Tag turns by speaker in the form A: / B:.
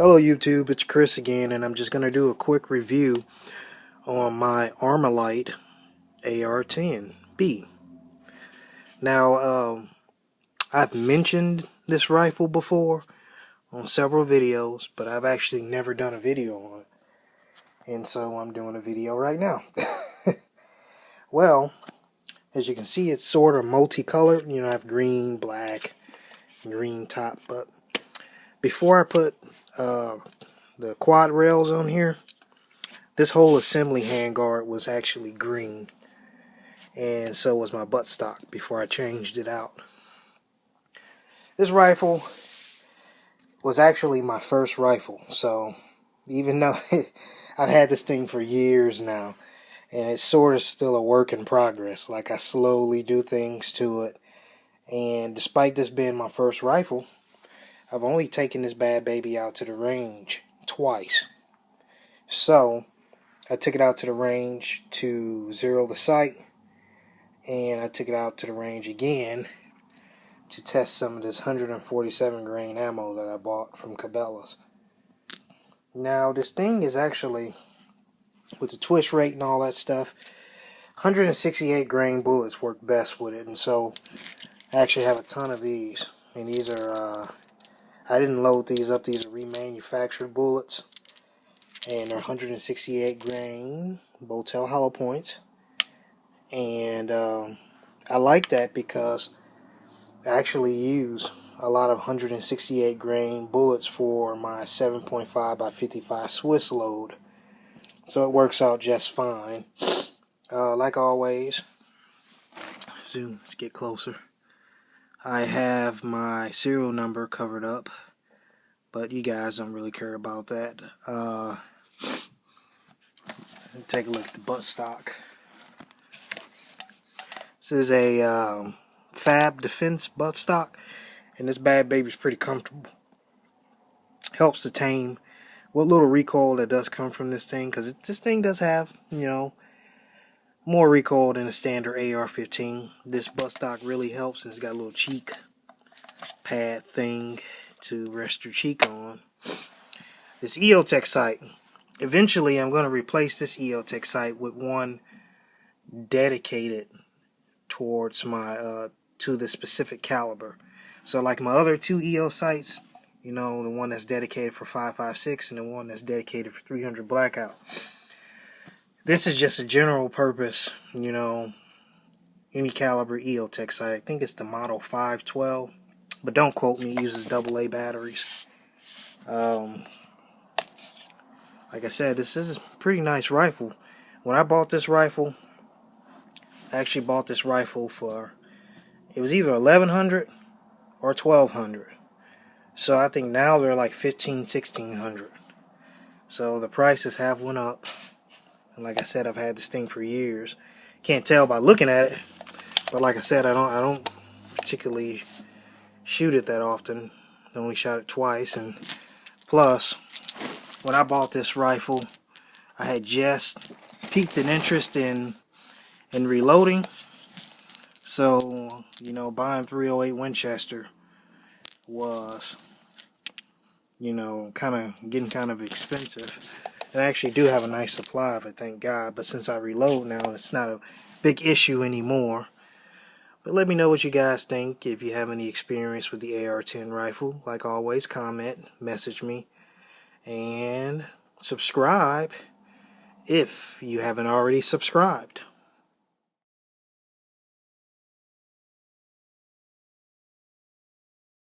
A: Hello YouTube, it's Chris again, and I'm just going to do a quick review on my Armalite AR-10B. Now, I've mentioned this rifle before on several videos, but I've actually never done a video on it. And so I'm doing a video right now. Well, as you can see, it's sort of multicolored. You know, I have green, black, green top, but before I put the quad rails on here, this whole assembly handguard was actually green, and so was my buttstock before I changed it out. This rifle was actually my first rifle, so even though I've had this thing for years now, and it's sort of still a work in progress, like I slowly do things to it, and despite this being my first rifle, I've only taken this bad baby out to the range twice. So I took it out to the range to zero the sight, and I took it out to the range again to test some of this 147 grain ammo that I bought from Cabela's. Now this thing is actually, with the twist rate and all that stuff, 168 grain bullets work best with it, and so I actually have a ton of these, and these are I didn't load these up. These are remanufactured bullets, and they're 168 grain Botel hollow points. And I like that because I actually use a lot of 168 grain bullets for my 7.5 by 55 Swiss load, so it works out just fine. Like always, zoom, let's get closer. I have my serial number covered up, but you guys don't really care about that. Take a look at the buttstock. This is a Fab Defense buttstock, and this bad baby's pretty comfortable. Helps to tame what little recoil that does come from this thing, because this thing does have, you know, more recoil than a standard AR-15. This buttstock really helps, and it's got a little cheek pad thing to rest your cheek on. This EOTech sight, eventually I'm going to replace this EOTech sight with one dedicated towards my to the specific caliber. So like my other two EO sights, you know, the one that's dedicated for 5.56 and the one that's dedicated for 300 blackout. This is just a general purpose, you know, any caliber EOTech sight. I think it's the model 512, but don't quote me. It uses AA batteries. Like I said, this is a pretty nice rifle. When I bought this rifle, I actually bought this rifle for, it was either $1,100 or $1,200. So I think now they're like $1,500, $1,600. So the prices have went up. And like I said, I've had this thing for years. Can't tell by looking at it, but like I said, I don't particularly shoot it that often. I only shot it twice, and plus, when I bought this rifle, I had just piqued an interest in reloading. So, you know, buying 308 Winchester was, you know, getting kind of expensive. And I actually do have a nice supply of it, thank God. But since I reload now, it's not a big issue anymore. But let me know what you guys think. If you have any experience with the AR-10 rifle, like always, comment, message me, and subscribe if you haven't already subscribed.